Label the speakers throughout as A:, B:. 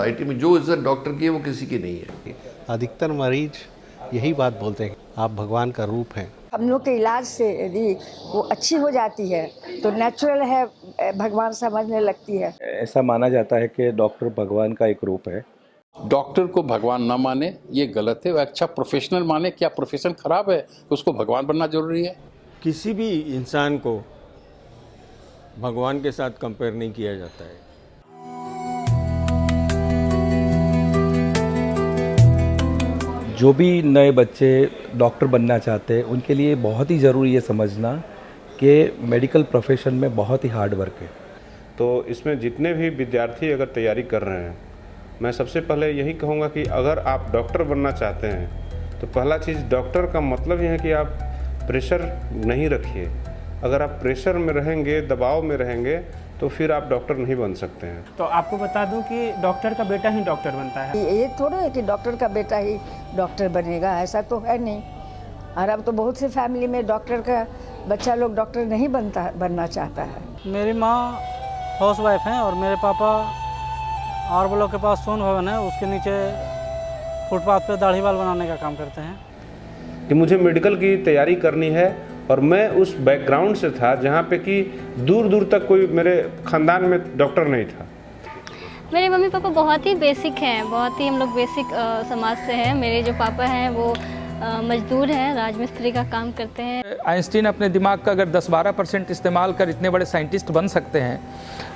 A: Society में जो इज्जत डॉक्टर की है वो किसी की नहीं है।
B: अधिकतर मरीज यही बात बोलते हैं, आप भगवान का रूप हैं।
C: हम लोग के इलाज से यदि वो अच्छी हो जाती है तो नेचुरल है, भगवान समझने लगती है।
D: ऐसा माना जाता है कि डॉक्टर भगवान का एक रूप है।
E: डॉक्टर को भगवान ना माने ये गलत है, वो अच्छा प्रोफेशनल माने। क्या प्रोफेशन खराब है तो उसको भगवान बनना जरूरी है?
F: किसी भी इंसान को भगवान के साथ कंपेयर नहीं किया जाता है।
D: जो भी नए बच्चे डॉक्टर बनना चाहते हैं उनके लिए बहुत ही ज़रूरी है समझना कि मेडिकल प्रोफेशन में बहुत ही हार्ड वर्क है।
G: तो इसमें जितने भी विद्यार्थी अगर तैयारी कर रहे हैं, मैं सबसे पहले यही कहूँगा कि अगर आप डॉक्टर बनना चाहते हैं तो पहला चीज़, डॉक्टर का मतलब यह है कि आप प्रेशर नहीं रखिए। अगर आप प्रेशर में रहेंगे, दबाव में रहेंगे, तो फिर आप डॉक्टर नहीं बन सकते हैं।
H: तो आपको बता दूं कि डॉक्टर का बेटा ही डॉक्टर बनता है।
C: ये थोड़ा है कि डॉक्टर का बेटा ही डॉक्टर बनेगा, ऐसा तो है नहीं। और अब तो बहुत से फैमिली में डॉक्टर का बच्चा लोग डॉक्टर नहीं बनना चाहता है।
I: मेरी माँ हाउस वाइफ हैं और मेरे पापा आर ब्लॉक के पास सोन भवन है, उसके नीचे फुटपाथ पे दाढ़ी बाल बनाने का काम करते हैं।
G: कि मुझे मेडिकल की तैयारी करनी है और मैं उस बैकग्राउंड से था जहाँ पे कि दूर दूर तक कोई मेरे ख़ानदान में डॉक्टर नहीं था।
J: मेरे मम्मी पापा बहुत ही बेसिक हैं, बहुत ही हम लोग बेसिक समाज से हैं। मेरे जो पापा हैं वो मजदूर हैं, राजमिस्त्री का काम करते हैं।
K: आइंस्टीन अपने दिमाग का अगर 10-12% इस्तेमाल कर इतने बड़े साइंटिस्ट बन सकते हैं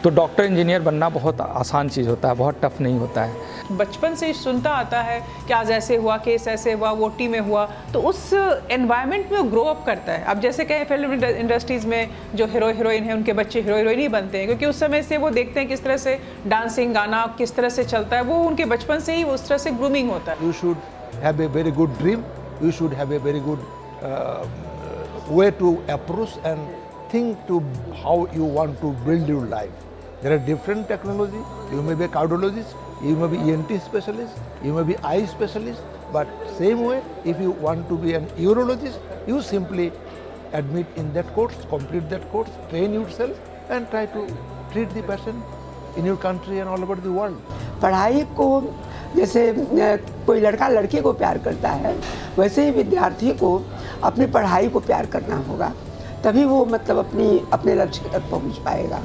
K: तो डॉक्टर इंजीनियर बनना बहुत आसान चीज़ होता है, बहुत टफ नहीं होता है।
L: बचपन से सुनता आता है कि आज ऐसे हुआ, केस ऐसे हुआ, वो टी में हुआ, तो उस एनवायरनमेंट में वो ग्रो अप करता है। अब जैसे कहें फिल्म इंडस्ट्रीज़ में जो हीरो हीरोइन है उनके बच्चे हीरो हीरोइन ही बनते हैं, क्योंकि उस समय से वो देखते हैं किस तरह से डांसिंग, गाना किस तरह से चलता है, वो उनके बचपन से ही उस तरह से ग्रूमिंग होता है।
M: You should have a very good dream, you should have a very good way to approach and think to how you want to build your life. There are different technology. You may be a cardiologist, you may be ENT specialist, you may be eye specialist, but same way, if you want to be an urologist, you simply admit in that course, complete that course, train yourself and try to treat the patient in your country and all over the world.
N: पढ़ाई को जैसे कोई लड़का लड़के को प्यार करता है, वैसे ही विद्यार्थी को अपनी पढ़ाई को प्यार करना होगा, तभी वो मतलब अपने लक्ष्य तक पहुंच पाएगा।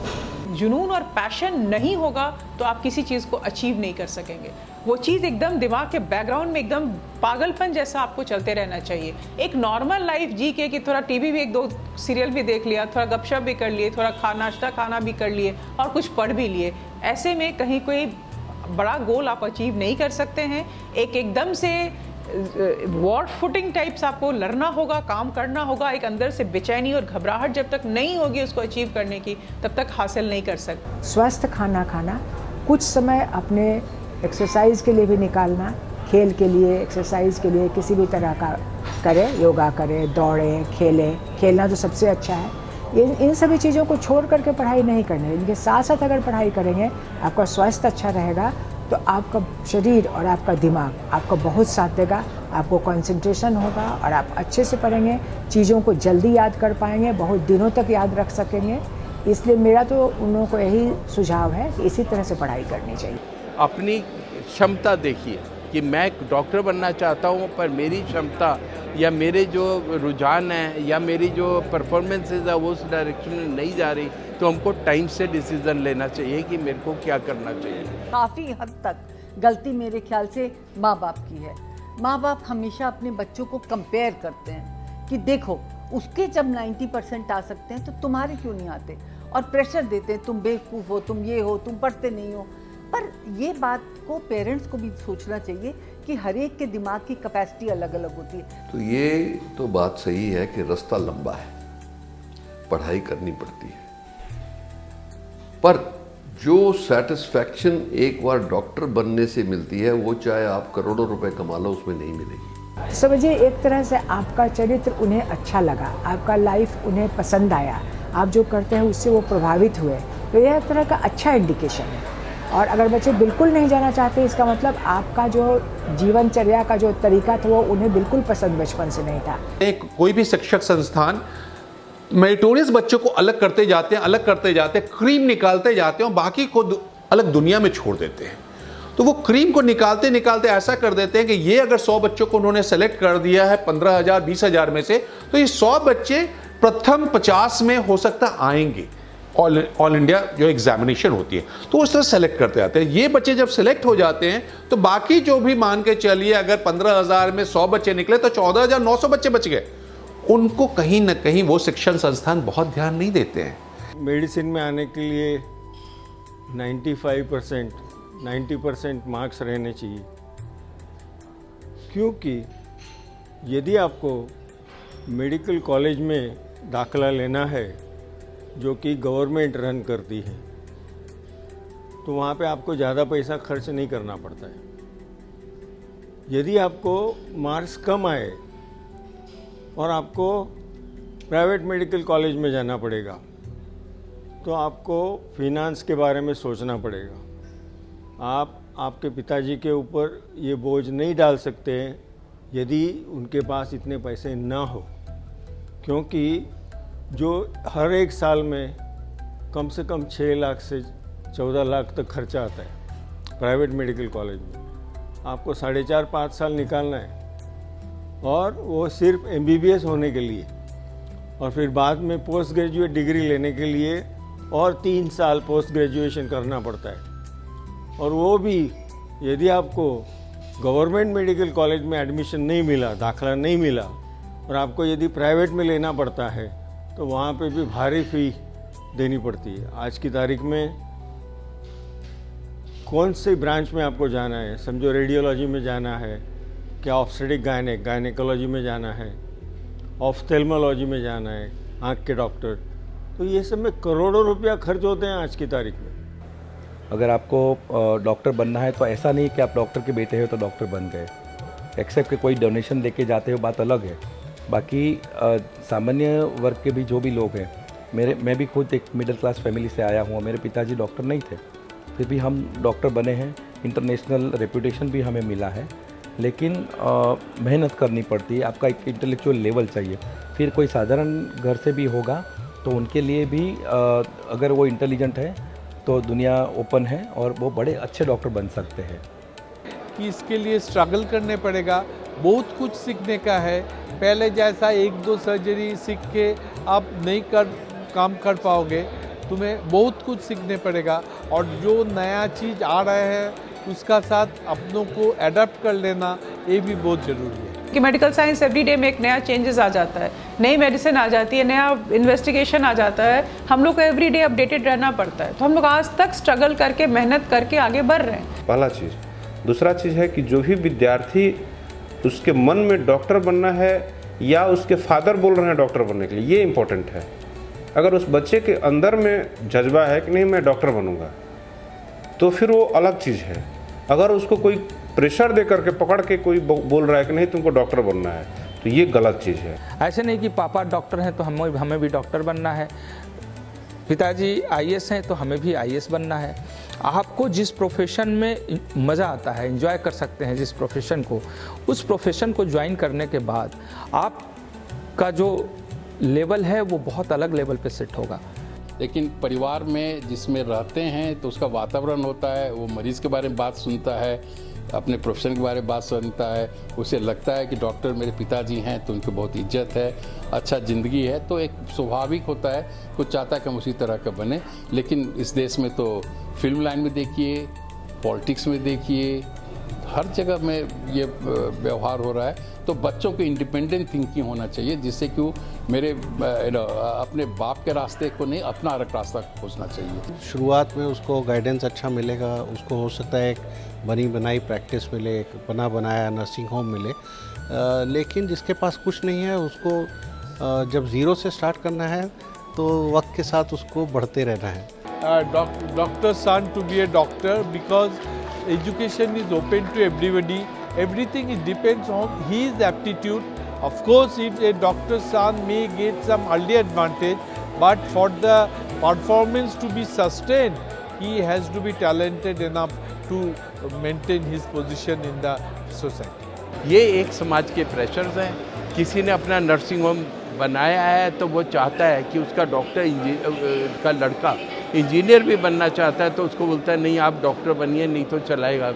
L: जुनून और पैशन नहीं होगा तो आप किसी चीज़ को अचीव नहीं कर सकेंगे। वो चीज़ एकदम दिमाग के बैकग्राउंड में एकदम पागलपन जैसा आपको चलते रहना चाहिए। एक नॉर्मल लाइफ जी के कि थोड़ा टीवी भी 1-2 सीरियल भी देख लिया, थोड़ा गपशप भी कर लिए, थोड़ा नाश्ता खाना भी कर लिए और कुछ पढ़ भी लिए, ऐसे में कहीं कोई बड़ा गोल आप अचीव नहीं कर सकते हैं। एकदम से वॉर फुटिंग टाइप्स आपको लड़ना होगा, काम करना होगा। एक अंदर से बेचैनी और घबराहट जब तक नहीं होगी उसको अचीव करने की, तब तक हासिल नहीं कर सकते।
C: स्वस्थ खाना खाना, कुछ समय अपने एक्सरसाइज के लिए भी निकालना, खेल के लिए, एक्सरसाइज के लिए किसी भी तरह का करें, योगा करें, दौड़ें, खेलें। खेलना तो सबसे अच्छा है। इन सभी चीज़ों को छोड़ करके पढ़ाई नहीं करनी है। इनके साथ साथ अगर पढ़ाई करेंगे, आपका स्वास्थ्य अच्छा रहेगा तो आपका शरीर और आपका दिमाग आपका बहुत साथ देगा, आपको कंसंट्रेशन होगा और आप अच्छे से पढ़ेंगे, चीज़ों को जल्दी याद कर पाएंगे, बहुत दिनों तक याद रख सकेंगे। इसलिए मेरा तो उन लोगों को यही सुझाव है कि इसी तरह से पढ़ाई करनी चाहिए।
A: अपनी क्षमता देखिए कि मैं डॉक्टर बनना चाहता हूँ, पर मेरी क्षमता या मेरे जो रुझान है या मेरी जो परफॉर्मेंसेज है वो उस डायरेक्शन में नहीं जा रही, तो हमको टाइम से डिसीज़न लेना चाहिए कि मेरे को क्या करना चाहिए।
O: काफ़ी हद तक गलती मेरे ख्याल से माँ बाप की है। माँ बाप हमेशा अपने बच्चों को कंपेयर करते हैं कि देखो उसके जब 90% आ सकते हैं तो तुम्हारे क्यों नहीं आते, और प्रेशर देते हैं, तुम बेवकूफ़ हो, तुम ये हो, तुम पढ़ते नहीं हो। पर ये बात को पेरेंट्स को भी सोचना चाहिए कि हर एक के दिमाग की कैपेसिटी अलग अलग होती है।
A: तो ये तो बात सही है कि रास्ता लंबा है, पढ़ाई करनी पड़ती है, पर जो सेटिस्फैक्शन एक बार डॉक्टर बनने से मिलती है वो चाहे आप करोड़ों रुपए कमा लो उसमें नहीं मिलेगी।
C: समझिए एक तरह से आपका चरित्र उन्हें अच्छा लगा, आपका लाइफ उन्हें पसंद आया, आप जो करते हैं उससे वो प्रभावित हुए, तो यह एक तरह का अच्छा इंडिकेशन है। और अगर बच्चे बिल्कुल नहीं जाना चाहते, इसका मतलब आपका जो जीवनचर्या का जो तरीका था वो उन्हें बिल्कुल पसंद बचपन से नहीं था।
P: कोई भी शिक्षक संस्थान मेरिटोरियस बच्चों को अलग करते जाते हैं, क्रीम निकालते जाते हैं और बाकी को अलग दुनिया में छोड़ देते हैं। तो वो क्रीम को निकालते निकालते ऐसा कर देते हैं कि ये अगर 100 बच्चों को उन्होंने सेलेक्ट कर दिया है 15,000 20,000 में से, तो ये 100 बच्चे प्रथम 50 में हो सकता आएंगे ऑल इंडिया जो एग्जामिनेशन होती है, तो उस तरह सेलेक्ट करते आते हैं। ये बच्चे जब सेलेक्ट हो जाते हैं तो बाकी जो भी मान के चलिए अगर 15,000 में 100 बच्चे निकले तो 14,900 बच्चे बच गए। उनको कहीं ना कहीं वो शिक्षण संस्थान बहुत ध्यान नहीं देते हैं।
F: मेडिसिन में आने के लिए 90% मार्क्स रहने चाहिए, क्योंकि यदि आपको मेडिकल कॉलेज में दाखला लेना है जो कि गवर्नमेंट रन करती है, तो वहाँ पे आपको ज़्यादा पैसा खर्च नहीं करना पड़ता है। यदि आपको मार्क्स कम आए और आपको प्राइवेट मेडिकल कॉलेज में जाना पड़ेगा, तो आपको फिनांस के बारे में सोचना पड़ेगा। आप आपके पिताजी के ऊपर ये बोझ नहीं डाल सकते हैं यदि उनके पास इतने पैसे ना हो, क्योंकि जो हर एक साल में कम से कम 6 लाख से 14 लाख तक खर्चा आता है प्राइवेट मेडिकल कॉलेज में। आपको 4.5-5 साल निकालना है, और वो सिर्फ MBBS होने के लिए, और फिर बाद में पोस्ट ग्रेजुएट डिग्री लेने के लिए और 3 साल पोस्ट ग्रेजुएशन करना पड़ता है। और वो भी यदि आपको गवर्नमेंट मेडिकल कॉलेज में एडमिशन नहीं मिला, दाखला नहीं मिला, और आपको यदि प्राइवेट में लेना पड़ता है तो वहाँ पे भी भारी फी देनी पड़ती है। आज की तारीख में कौन से ब्रांच में आपको जाना है, समझो रेडियोलॉजी में जाना है, क्या ऑब्स्टेटिक गायनेकोलॉजी में जाना है, ऑफ्थेल्मोलॉजी में जाना है, आँख के डॉक्टर, तो ये सब में करोड़ों रुपया खर्च होते हैं आज की तारीख में।
D: अगर आपको डॉक्टर बनना है तो ऐसा नहीं कि आप डॉक्टर के बेटे हो तो डॉक्टर बन गए, एक्सेप्ट कि कोई डोनेशन देके जाते हो, बात अलग है। बाकी सामान्य वर्ग के भी जो भी लोग हैं, मैं भी खुद एक मिडिल क्लास फैमिली से आया हूँ, मेरे पिताजी डॉक्टर नहीं थे, फिर भी हम डॉक्टर बने हैं, इंटरनेशनल रेपुटेशन भी हमें मिला है। लेकिन मेहनत करनी पड़ती है, आपका एक इंटेलेक्चुअल लेवल चाहिए। फिर कोई साधारण घर से भी होगा तो उनके लिए भी अगर वो इंटेलिजेंट है तो दुनिया ओपन है और वो बड़े अच्छे डॉक्टर बन सकते हैं।
Q: कि इसके लिए स्ट्रगल करने पड़ेगा, बहुत कुछ सीखने का है। पहले जैसा 1-2 सर्जरी सीख के आप नहीं काम कर पाओगे, तुम्हें बहुत कुछ सीखने पड़ेगा, और जो नया चीज़ आ रहा है उसका साथ अपनों को अडेप्ट कर लेना, ये भी बहुत ज़रूरी है।
L: कि मेडिकल साइंस एवरीडे में एक नया चेंजेस आ जाता है, नई मेडिसिन आ जाती है, नया इन्वेस्टिगेशन आ जाता है, हम लोग को एवरीडे अपडेटेड रहना पड़ता है। तो हम लोग आज तक स्ट्रगल करके मेहनत करके आगे बढ़ रहे हैं।
G: पहला चीज़। दूसरा चीज़ है कि जो भी विद्यार्थी उसके मन में डॉक्टर बनना है या उसके फादर बोल रहे हैं डॉक्टर बनने के लिए, ये इम्पोर्टेंट है। अगर उस बच्चे के अंदर में जज्बा है कि नहीं मैं डॉक्टर बनूंगा, तो फिर वो अलग चीज़ है। अगर उसको कोई प्रेशर दे करके पकड़ के कोई बोल रहा है कि नहीं तुमको डॉक्टर बनना है, तो ये गलत चीज़ है।
K: ऐसे नहीं कि पापा डॉक्टर हैं तो हमें भी डॉक्टर बनना है, पिताजी IAS हैं तो हमें भी IAS बनना है। आपको जिस प्रोफेशन में मज़ा आता है, एंजॉय कर सकते हैं जिस प्रोफेशन को, उस प्रोफेशन को ज्वाइन करने के बाद आपका जो लेवल है वो बहुत अलग लेवल पे सेट होगा।
E: लेकिन परिवार में जिसमें रहते हैं तो उसका वातावरण होता है, वो मरीज़ के बारे में बात सुनता है, अपने प्रोफेशन के बारे में बात सुनता है, उसे लगता है कि डॉक्टर मेरे पिताजी हैं तो उनको बहुत इज्जत है, अच्छा ज़िंदगी है, तो एक स्वाभाविक होता है, कुछ चाहता है कि हम उसी तरह का बने। लेकिन इस देश में तो फिल्म लाइन में देखिए, पॉलिटिक्स में देखिए, हर जगह में ये व्यवहार हो रहा है। तो बच्चों को इंडिपेंडेंट थिंकिंग होना चाहिए, जिससे कि वो मेरे अपने बाप के रास्ते को नहीं, अपना अलग रास्ता खोजना चाहिए।
B: शुरुआत में उसको गाइडेंस अच्छा मिलेगा, उसको हो सकता है एक बनी बनाई प्रैक्टिस मिले, एक बना बनाया नर्सिंग होम मिले, लेकिन जिसके पास कुछ नहीं है उसको जब ज़ीरो से स्टार्ट करना है तो वक्त के साथ उसको बढ़ते रहना है।
Q: Doctor son to be a doctor, because education is open to everybody. Everything is depends on his aptitude. Of course, if a doctor's son may get some early advantage, but for the performance to be sustained, he has to be talented enough to maintain his position in the society.
A: ये एक समाज के pressures हैं। किसी ने अपना nursing home बनाया है तो वो चाहता है कि उसका डॉक्टर का लड़का इंजीनियर भी बनना चाहता है, तो उसको बोलता है नहीं आप डॉक्टर बनिए, नहीं तो चलाएगा।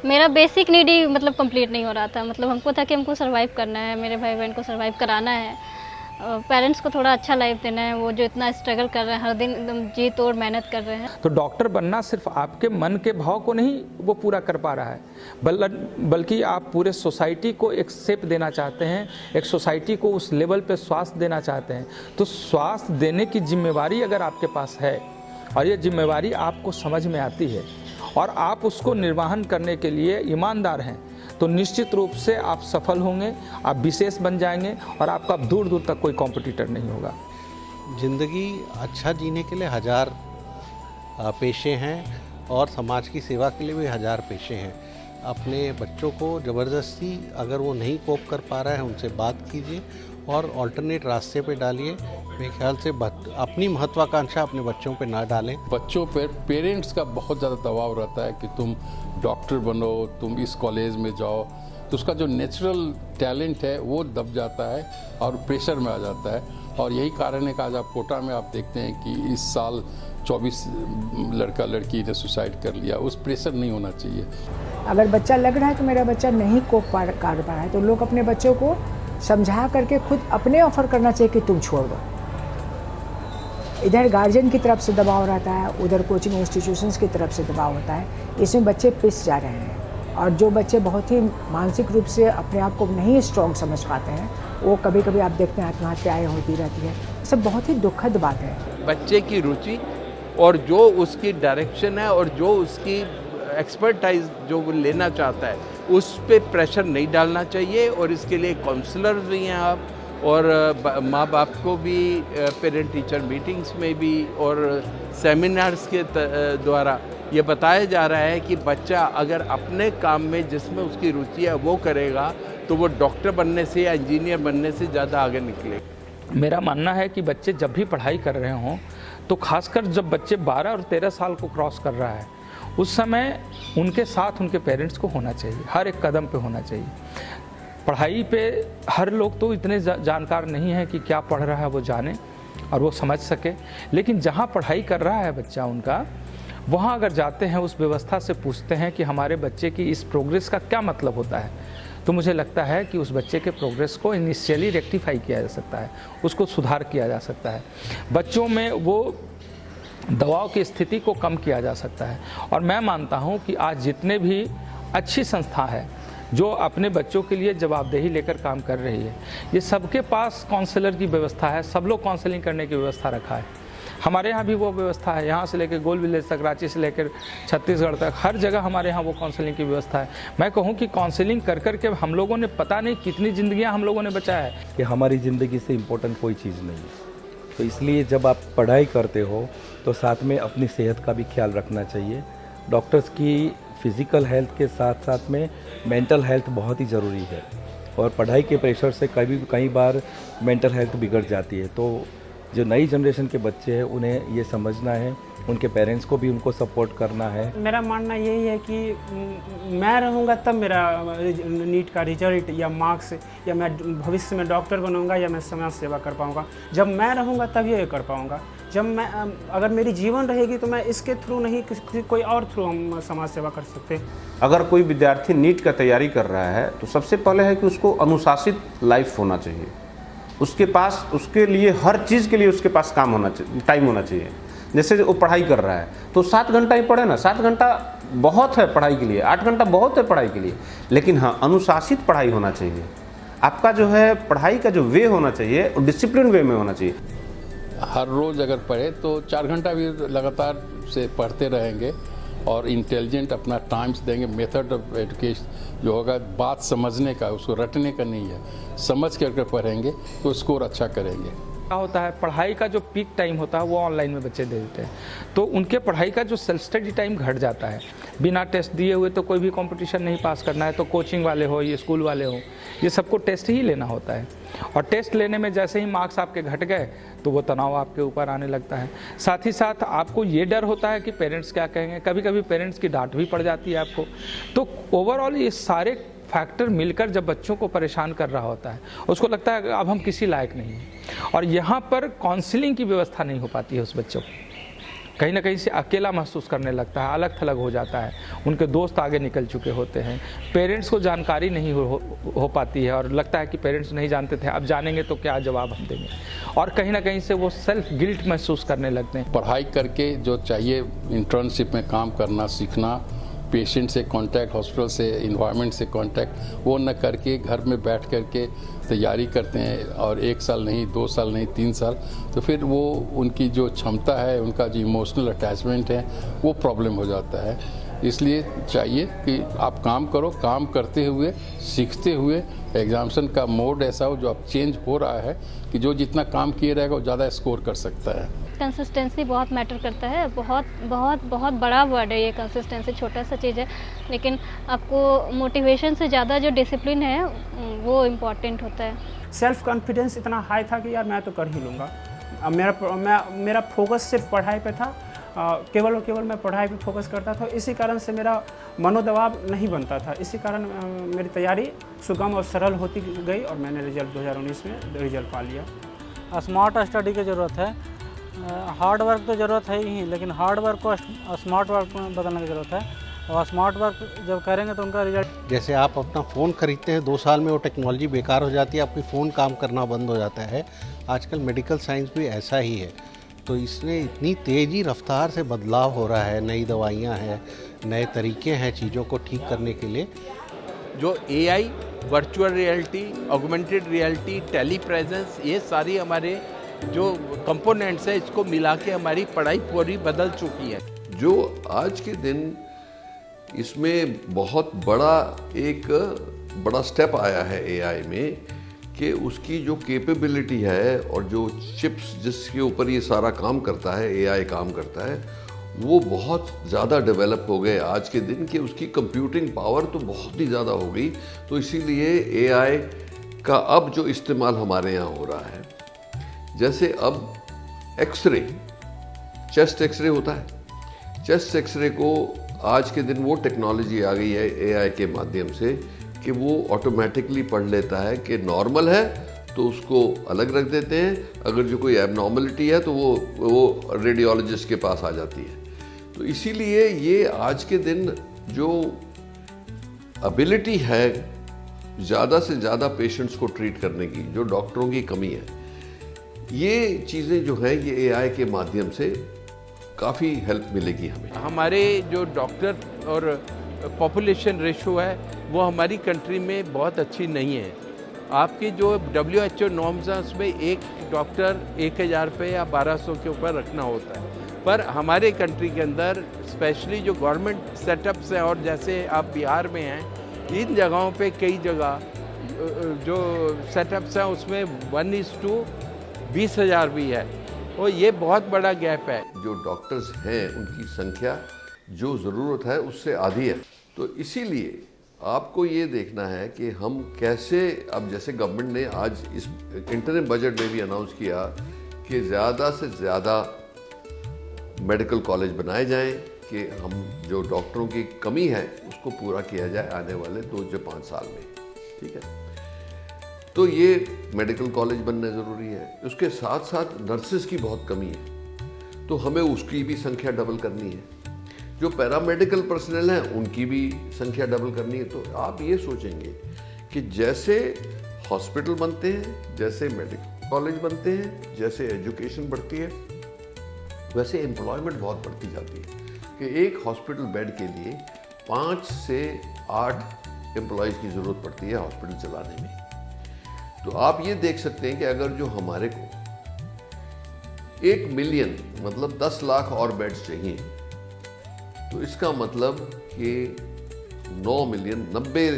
J: मेरा बेसिक नीड ही मतलब कंप्लीट नहीं हो रहा था। मतलब हमको था कि हमको सर्वाइव करना है, मेरे भाई बहन को सर्वाइव कराना है, पेरेंट्स को थोड़ा अच्छा लाइफ देना है। वो जो इतना स्ट्रगल कर रहे हैं, हर दिन एकदम जी तोड़ मेहनत कर रहे हैं।
K: तो डॉक्टर बनना सिर्फ आपके मन के भाव को नहीं वो पूरा कर पा रहा है, बल्कि आप पूरे सोसाइटी को एक शेप देना चाहते हैं, एक सोसाइटी को उस लेवल पे स्वास्थ्य देना चाहते हैं। तो स्वास्थ्य देने की जिम्मेवारी अगर आपके पास है और ये जिम्मेवारी आपको समझ में आती है और आप उसको निर्वहन करने के लिए ईमानदार हैं, तो निश्चित रूप से आप सफल होंगे, आप विशेष बन जाएंगे और आपका दूर दूर तक कोई कॉम्पिटिटर नहीं होगा।
B: ज़िंदगी अच्छा जीने के लिए हज़ार पेशे हैं और समाज की सेवा के लिए भी हज़ार पेशे हैं। अपने बच्चों को ज़बरदस्ती अगर वो नहीं कोप कर पा रहा है उनसे बात कीजिए और ऑल्टरनेट रास्ते पे डालिए। मेरे ख्याल से अपनी महत्वाकांक्षा अपने बच्चों पे ना डालें।
E: बच्चों पर पेरेंट्स का बहुत ज़्यादा दबाव रहता है कि तुम डॉक्टर बनो, तुम इस कॉलेज में जाओ, तो उसका जो नेचुरल टैलेंट है वो दब जाता है और प्रेशर में आ जाता है। और यही कारण है कि आज आप कोटा में आप देखते हैं कि इस साल 24 लड़का लड़की ने सुसाइड कर लिया। उस प्रेशर नहीं होना चाहिए।
C: अगर बच्चा लग रहा है कि मेरा बच्चा नहीं कोप कर पा रहा है, तो लोग अपने बच्चों को समझा करके खुद अपने ऑफर करना चाहिए कि तुम छोड़ दो। इधर गार्जियन की तरफ से दबाव रहता है, उधर कोचिंग इंस्टीट्यूशंस की तरफ से दबाव होता है। इसमें बच्चे पिस जा रहे हैं और जो बच्चे बहुत ही मानसिक रूप से अपने आप को नहीं स्ट्रॉन्ग समझ पाते हैं, वो कभी कभी आप देखते हैं आत्महत्याएँ होती रहती है। सब बहुत ही दुखद बात है।
A: बच्चे की रुचि और जो उसकी डायरेक्शन है और जो उसकी एक्सपर्टाइज जो वो लेना चाहता है उस पे प्रेशर नहीं डालना चाहिए। और इसके लिए काउंसलर्स भी हैं आप, और माँ बाप को भी पेरेंट टीचर मीटिंग्स में भी और सेमिनार्स के द्वारा ये बताया जा रहा है कि बच्चा अगर अपने काम में जिसमें उसकी रुचि है वो करेगा तो वो डॉक्टर बनने से या इंजीनियर बनने से ज़्यादा आगे निकलेगा।
K: मेरा मानना है कि बच्चे जब भी पढ़ाई कर रहे हों, तो खासकर जब बच्चे 12 और 13 साल को क्रॉस कर रहा है, उस समय उनके साथ उनके पेरेंट्स को होना चाहिए, हर एक कदम पे होना चाहिए। पढ़ाई पे हर लोग तो इतने जानकार नहीं है कि क्या पढ़ रहा है वो जाने और वो समझ सके, लेकिन जहाँ पढ़ाई कर रहा है बच्चा उनका, वहाँ अगर जाते हैं उस व्यवस्था से पूछते हैं कि हमारे बच्चे की इस प्रोग्रेस का क्या मतलब होता है, तो मुझे लगता है कि उस बच्चे के प्रोग्रेस को इनिशियली रेक्टिफाई किया जा सकता है, उसको सुधार किया जा सकता है, बच्चों में वो दबाव की स्थिति को कम किया जा सकता है। और मैं मानता हूँ कि आज जितने भी अच्छी संस्था है जो अपने बच्चों के लिए जवाबदेही लेकर काम कर रही है, ये सबके पास काउंसलर की व्यवस्था है, सब लोग काउंसलिंग करने की व्यवस्था रखा है। हमारे यहाँ भी वो व्यवस्था है, यहाँ से लेकर गोल विलेज तक, रांची से लेकर छत्तीसगढ़ तक, हर जगह हमारे यहाँ वो काउंसलिंग की व्यवस्था है। मैं कहूँ कि काउंसलिंग कर कर के हम लोगों ने पता नहीं कितनी ज़िंदगियाँ हम लोगों ने बचाया है।
D: कि हमारी ज़िंदगी से इम्पोर्टेंट कोई चीज़ नहीं है, तो इसलिए जब आप पढ़ाई करते हो तो साथ में अपनी सेहत का भी ख्याल रखना चाहिए। डॉक्टर्स की फिज़िकल हेल्थ के साथ साथ में मेंटल हेल्थ बहुत ही ज़रूरी है, और पढ़ाई के प्रेशर से कई बार मेंटल हेल्थ बिगड़ जाती है। तो जो नई जनरेशन के बच्चे हैं उन्हें ये समझना है, उनके पेरेंट्स को भी उनको सपोर्ट करना है।
H: मेरा मानना यही है कि मैं रहूँगा तब मेरा नीट का रिजल्ट या मार्क्स या मैं भविष्य में डॉक्टर बनूँगा या मैं समाज सेवा कर पाऊँगा। जब मैं रहूँगा तब ये कर पाऊँगा। जब मैं अगर मेरी जीवन रहेगी तो मैं इसके थ्रू नहीं, कोई और थ्रू हम समाज सेवा कर सकते हैं।
G: अगर कोई विद्यार्थी नीट का तैयारी कर रहा है तो सबसे पहले है कि उसको अनुशासित लाइफ होना चाहिए। उसके पास उसके लिए हर चीज़ के लिए उसके पास काम होना चाहिए, टाइम होना चाहिए। जैसे वो पढ़ाई कर रहा है तो 7 घंटा ही पढ़े ना, 7 घंटा बहुत है पढ़ाई के लिए, 8 घंटा बहुत है पढ़ाई के लिए, लेकिन हाँ अनुशासित पढ़ाई होना चाहिए। आपका जो है पढ़ाई का जो वे होना चाहिए वो डिसिप्लिन वे में होना चाहिए।
E: हर रोज़ अगर पढ़े तो 4 घंटा भी लगातार से पढ़ते रहेंगे और इंटेलिजेंट अपना टाइम्स देंगे। मेथड ऑफ एजुकेशन जो होगा बात समझने का, उसको रटने का नहीं है, समझ करके पढ़ेंगे तो स्कोर अच्छा करेंगे।
K: क्या होता है, पढ़ाई का जो पीक टाइम होता है वो ऑनलाइन में बच्चे दे देते हैं, तो उनके पढ़ाई का जो सेल्फ स्टडी टाइम घट जाता है। बिना टेस्ट दिए हुए तो कोई भी कंपटीशन नहीं पास करना है, तो कोचिंग वाले हो ये स्कूल वाले हो, ये सबको टेस्ट ही लेना होता है। और टेस्ट लेने में जैसे ही मार्क्स आपके घट गए तो वो तनाव आपके ऊपर आने लगता है। साथ ही साथ आपको ये डर होता है कि पेरेंट्स क्या कहेंगे, कभी कभी पेरेंट्स की डांट भी पड़ जाती है आपको। तो ओवरऑल ये सारे फैक्टर मिलकर जब बच्चों को परेशान कर रहा होता है, उसको लगता है कि अब हम किसी लायक नहीं हैं, और यहाँ पर काउंसलिंग की व्यवस्था नहीं हो पाती है उस बच्चों को। कहीं ना कहीं से अकेला महसूस करने लगता है, अलग थलग हो जाता है, उनके दोस्त आगे निकल चुके होते हैं, पेरेंट्स को जानकारी नहीं हो पाती है, और लगता है कि पेरेंट्स नहीं जानते थे, अब जानेंगे तो क्या जवाब हम देंगे, और कहीं ना कहीं से वो सेल्फ गिल्ट महसूस करने लगते हैं।
E: पढ़ाई करके जो चाहिए इंटर्नशिप में काम करना सीखना, पेशेंट से कांटेक्ट, हॉस्पिटल से इन्वायरमेंट से कांटेक्ट, वो न करके घर में बैठ करके तैयारी करते हैं, और 1 साल नहीं, 2 साल नहीं, 3 साल, तो फिर वो उनकी जो क्षमता है, उनका जो इमोशनल अटैचमेंट है, वो प्रॉब्लम हो जाता है। इसलिए चाहिए कि आप काम करो, काम करते हुए, सीखते हुए, एग्जामिनेशन का मोड ऐसा हो जो अब चेंज हो रहा है कि जो जितना काम किए रहेगा वो ज़्यादा स्कोर कर सकता है।
J: कंसिस्टेंसी बहुत मैटर करता है, बहुत बहुत बहुत बड़ा वर्ड है ये कंसिस्टेंसी, छोटा सा चीज़ है, लेकिन आपको मोटिवेशन से ज़्यादा जो डिसिप्लिन है वो इम्पॉर्टेंट होता है।
H: सेल्फ कॉन्फिडेंस इतना हाई था कि यार मैं तो कर ही लूँगा। अब मेरा फोकस सिर्फ पढ़ाई पे था, केवल और केवल मैं पढ़ाई पे फोकस करता था, इसी कारण से मेरा मनोदबाव नहीं बनता था, इसी कारण मेरी तैयारी सुगम और सरल होती गई, और मैंने रिजल्ट 2019 में रिजल्ट पा लिया।
I: स्मार्ट स्टडी की ज़रूरत है, हार्ड वर्क तो ज़रूरत है ही, लेकिन हार्ड वर्क को स्मार्ट वर्क में बदलने की ज़रूरत है, और स्मार्ट वर्क जब करेंगे तो उनका रिजल्ट।
B: जैसे आप अपना फ़ोन खरीदते हैं, 2 साल में वो टेक्नोलॉजी बेकार हो जाती है, आपकी फ़ोन काम करना बंद हो जाता है। आजकल मेडिकल साइंस भी ऐसा ही है, तो इसमें इतनी तेज़ी रफ्तार से बदलाव हो रहा है, नई दवाइयाँ हैं, नए तरीके हैं चीज़ों को ठीक करने के लिए।
A: जो AI, virtual reality, augmented reality, telepresence, ये सारी हमारे जो कंपोनेंट्स है, इसको मिला के हमारी पढ़ाई पूरी बदल चुकी है।
R: जो आज के दिन इसमें बहुत एक बड़ा स्टेप आया है AI में, कि उसकी जो कैपेबिलिटी है और जो चिप्स जिसके ऊपर ये सारा काम करता है, AI काम करता है, वो बहुत ज़्यादा डेवलप हो गए आज के दिन, कि उसकी कंप्यूटिंग पावर तो बहुत ही ज़्यादा हो गई। तो इसीलिए AI का अब जो इस्तेमाल हमारे यहाँ हो रहा है, जैसे अब एक्सरे, चेस्ट एक्सरे होता है, चेस्ट एक्सरे को आज के दिन वो टेक्नोलॉजी आ गई है AI के माध्यम से कि वो ऑटोमेटिकली पढ़ लेता है कि नॉर्मल है तो उसको अलग रख देते हैं, अगर जो कोई एबनॉर्मलिटी है तो वो रेडियोलॉजिस्ट के पास आ जाती है। तो इसीलिए ये आज के दिन जो एबिलिटी है ज़्यादा से ज़्यादा पेशेंट्स को ट्रीट करने की, जो डॉक्टरों की कमी है, ये चीज़ें जो है ये AI के माध्यम से काफ़ी हेल्प मिलेगी हमें।
A: हमारे जो डॉक्टर और पॉपुलेशन रेशो है वो हमारी कंट्री में बहुत अच्छी नहीं है। आपकी जो WHO नॉर्म्स हैं उसमें एक डॉक्टर 1000 पे या 1200 के ऊपर रखना होता है, पर हमारे कंट्री के अंदर स्पेशली जो गवर्नमेंट सेटअप्स हैं, और जैसे आप बिहार में हैं, इन जगहों पे कई जगह जो सेटअप्स हैं उसमें 1:20,000 भी है, और ये बहुत बड़ा गैप है।
R: जो डॉक्टर्स हैं उनकी संख्या जो ज़रूरत है उससे आधी है। तो इसीलिए आपको ये देखना है कि हम कैसे, अब जैसे गवर्नमेंट ने आज इस इंटरिम बजट में भी अनाउंस किया कि ज़्यादा से ज़्यादा मेडिकल कॉलेज बनाए जाएं, कि हम जो डॉक्टरों की कमी है उसको पूरा किया जाए आने वाले 2 से 5 साल में, ठीक है। तो ये मेडिकल कॉलेज बनना ज़रूरी है। उसके साथ साथ नर्सेस की बहुत कमी है, तो हमें उसकी भी संख्या डबल करनी है। जो पैरामेडिकल पर्सनल हैं उनकी भी संख्या डबल करनी है। तो आप ये सोचेंगे कि जैसे हॉस्पिटल बनते हैं, जैसे मेडिकल कॉलेज बनते हैं, जैसे एजुकेशन बढ़ती है, वैसे एम्प्लॉयमेंट बहुत बढ़ती जाती है, कि एक हॉस्पिटल बेड के लिए 5 से 8 एम्प्लॉयज़ की ज़रूरत पड़ती है हॉस्पिटल चलाने में। तो आप ये देख सकते हैं कि अगर जो हमारे को 1 मिलियन मतलब 10 लाख और बेड्स चाहिए, तो इसका मतलब कि 9 मिलियन 90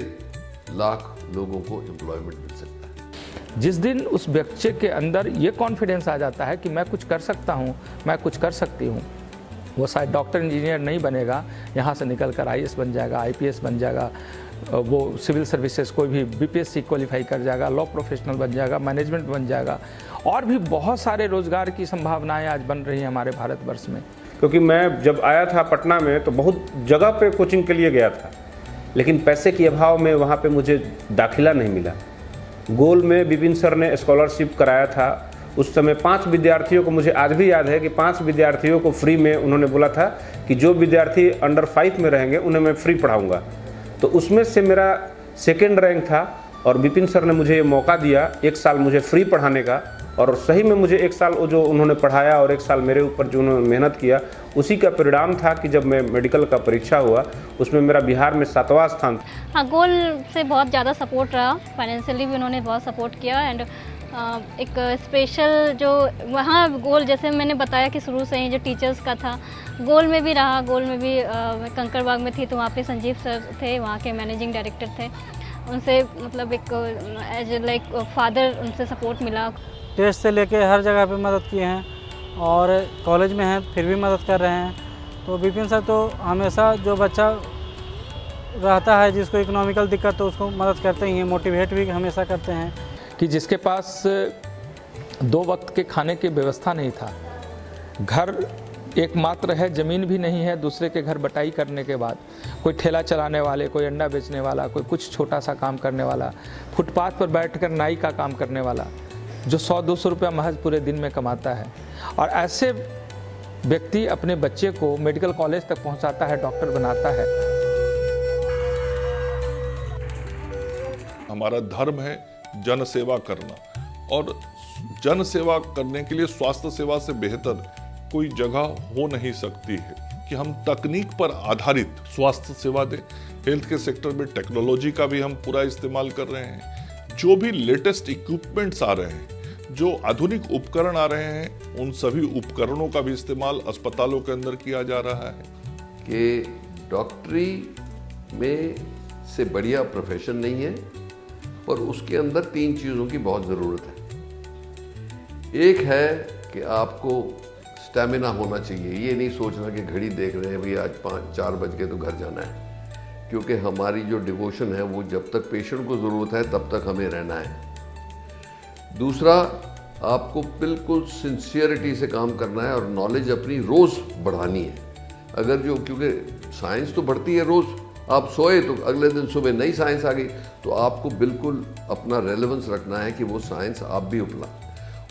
R: लाख लोगों को एम्प्लॉयमेंट मिल सकता है।
K: जिस दिन उस बच्चे के अंदर ये कॉन्फिडेंस आ जाता है कि मैं कुछ कर सकता हूँ, मैं कुछ कर सकती हूँ, वो शायद डॉक्टर इंजीनियर नहीं बनेगा, यहाँ से निकल कर IAS बन जाएगा, IPS बन जाएगा, वो सिविल सर्विसेज कोई भी BPSC क्वालिफाई कर जाएगा, लॉ प्रोफेशनल बन जाएगा, मैनेजमेंट बन जाएगा, और भी बहुत सारे रोज़गार की संभावनाएं आज बन रही हैं हमारे भारतवर्ष में।
G: क्योंकि मैं जब आया था पटना में तो बहुत जगह पे कोचिंग के लिए गया था, लेकिन पैसे के अभाव में वहाँ पे मुझे दाखिला नहीं मिला। गोल में विपिन सर ने स्कॉलरशिप कराया था। उस समय 5 विद्यार्थियों को, मुझे आज भी याद है कि 5 विद्यार्थियों को फ्री में उन्होंने बोला था कि जो विद्यार्थी अंडर 5 में रहेंगे उन्हें मैं फ्री पढ़ाऊँगा। तो उसमें से मेरा 2nd रैंक था और विपिन सर ने मुझे ये मौका दिया 1 साल मुझे फ्री पढ़ाने का। और सही में मुझे 1 साल वो जो उन्होंने पढ़ाया और 1 साल मेरे ऊपर जो उन्होंने मेहनत किया, उसी का परिणाम था कि जब मैं मेडिकल का परीक्षा हुआ उसमें मेरा बिहार में 7वां स्थान था।
J: हाँ, गोल से बहुत ज़्यादा सपोर्ट रहा, फाइनेंशियली भी उन्होंने बहुत सपोर्ट किया। एंड एक स्पेशल जो वहाँ गोल, जैसे मैंने बताया कि शुरू से ही जो टीचर्स का था, गोल में भी रहा। गोल में भी मैं कंकड़बाग में थी तो वहाँ पे संजीव सर थे, वहाँ के मैनेजिंग डायरेक्टर थे। उनसे मतलब एक एज लाइक फादर उनसे सपोर्ट मिला।
I: टेस्ट से लेके हर जगह पे मदद किए हैं और कॉलेज में हैं फिर भी मदद कर रहे हैं। तो विपिन सर तो हमेशा जो बच्चा रहता है जिसको इकोनॉमिकल दिक्कत तो उसको मदद करते ही हैं, मोटिवेट भी हमेशा करते हैं।
K: कि जिसके पास 2 वक्त के खाने की व्यवस्था नहीं था, घर एकमात्र है, ज़मीन भी नहीं है, दूसरे के घर बटाई करने के बाद कोई ठेला चलाने वाले, कोई अंडा बेचने वाला, कोई कुछ छोटा सा काम करने वाला, फुटपाथ पर बैठकर नाई का काम करने वाला, जो 100-200 रुपया महज पूरे दिन में कमाता है। और ऐसे व्यक्ति अपने बच्चे को मेडिकल कॉलेज तक पहुंचाता है, डॉक्टर बनाता है।
S: हमारा धर्म है जन सेवा करना, और जन सेवा करने के लिए स्वास्थ्य सेवा से बेहतर कोई जगह हो नहीं सकती है कि हम तकनीक पर आधारित स्वास्थ्य सेवा दें। हेल्थ के सेक्टर में टेक्नोलॉजी का भी हम पूरा इस्तेमाल कर रहे हैं। जो भी लेटेस्ट इक्विपमेंट्स आ रहे हैं, जो आधुनिक उपकरण आ रहे हैं, उन सभी उपकरणों का भी इस्तेमाल अस्पतालों के अंदर किया जा रहा है।
R: कि डॉक्टरी में से बढ़िया प्रोफेशन नहीं है और उसके अंदर 3 चीज़ों की बहुत ज़रूरत है। एक है कि आपको स्टैमिना होना चाहिए। ये नहीं सोचना कि घड़ी देख रहे हैं भाई आज 4 बज गए तो घर जाना है, क्योंकि हमारी जो डिवोशन है वो जब तक पेशेंट को ज़रूरत है तब तक हमें रहना है। दूसरा, आपको बिल्कुल सिंसियरिटी से काम करना है और नॉलेज अपनी रोज़ बढ़ानी है। अगर जो, क्योंकि साइंस तो बढ़ती है रोज़, आप सोए तो अगले दिन सुबह नई साइंस आ गई, तो आपको बिल्कुल अपना रेलेवेंस रखना है कि वो साइंस आप भी अपना।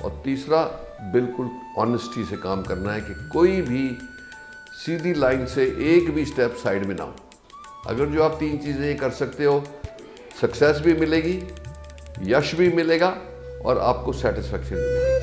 R: और तीसरा, बिल्कुल ऑनेस्टी से काम करना है कि कोई भी सीधी लाइन से एक भी स्टेप साइड में ना हो। अगर जो आप 3 चीज़ें ये कर सकते हो, सक्सेस भी मिलेगी, यश भी मिलेगा और आपको सेटिस्फैक्शन भी मिलेगी।